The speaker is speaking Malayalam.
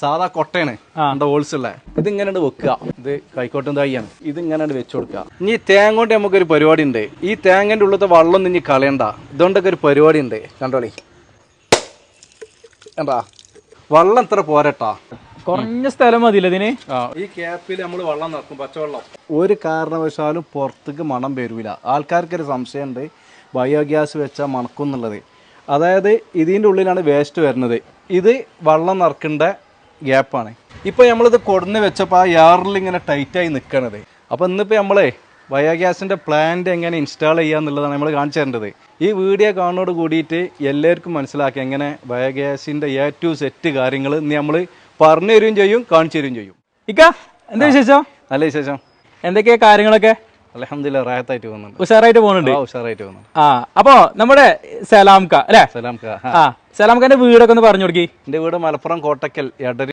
സാധാ കൊട്ടയാണ് എന്താ ഹോൾസുള്ള ഇത് ഇങ്ങനെ വെക്കുക. ഇത് കൈക്കോട്ടും തൈയാണ്. ഇത് ഇങ്ങനെ വെച്ചു കൊടുക്കുക. ഇനി തേങ്ങ കൊണ്ട് നമുക്കൊരു പരിപാടി ഉണ്ട്. ഈ തേങ്ങന്റെ ഉള്ളത്തെ വെള്ളം ഇനി കളയണ്ട. ഇതുകൊണ്ടൊക്കെ ഒരു പരിപാടി ഉണ്ട്. കണ്ടോളി, എന്താ വെള്ളം ഇത്ര പോരട്ടാ, കുറഞ്ഞ സ്ഥലം മതിയില്ല ഇതിന്. ഈ ക്യാപ്പിൽ നമ്മൾ വെള്ളം നിറക്കും, പച്ചവെള്ളം. ഒരു കാരണവശാലും പുറത്തേക്ക് മണം വരില്ല. ആൾക്കാർക്കൊരു സംശയമുണ്ട് ബയോഗ്യാസ് വെച്ചാൽ മണക്കും എന്നുള്ളത്. അതായത് ഇതിൻ്റെ ഉള്ളിലാണ് വേസ്റ്റ് വരുന്നത്. ഇത് വെള്ളം നിറക്കേണ്ട ഗ്യാപ്പാണ്. ഇപ്പോൾ നമ്മളിത് കൊടുന്ന് വെച്ചപ്പോൾ ആ യാറിൽ ഇങ്ങനെ ടൈറ്റായി നിൽക്കണത്. അപ്പോൾ ഇന്നിപ്പോൾ നമ്മളെ ബയോഗ്യാസിൻ്റെ പ്ലാന്റ് എങ്ങനെ ഇൻസ്റ്റാൾ ചെയ്യുക എന്നുള്ളതാണ് നമ്മൾ കാണിച്ചു തരേണ്ടത്. ഈ വീഡിയോ കാണുന്നതോട് കൂടിയിട്ട് എല്ലാവർക്കും മനസ്സിലാക്കി എങ്ങനെ ബയോഗ്യാസിൻ്റെ A to Z കാര്യങ്ങൾ ഇന്ന് നമ്മൾ പറഞ്ഞു തരുകയും ചെയ്യും, കാണിച്ചു തരുകയും ചെയ്യും. ഇക്ക എന്താ വിശേഷം? നല്ല വിശേഷം. എന്തൊക്കെയാ കാര്യങ്ങളൊക്കെ? അൽഹംദുലില്ലാ റാഹത്തായിട്ട് പോകുന്നുണ്ട്. ഉഷാറായിട്ട് പോകുന്നുണ്ട്. ഉഷാറായിട്ട് പോകുന്നുണ്ട്. അപ്പൊ നമ്മുടെ സലാംക്ക അല്ലെ? സലാംക്ക. സലാംഖാന്റെ വീടൊക്കെ ഒന്ന് പറഞ്ഞു കൊടുക്കി. എൻ്റെ വീട് മലപ്പുറം കോട്ടക്കൽ എടരി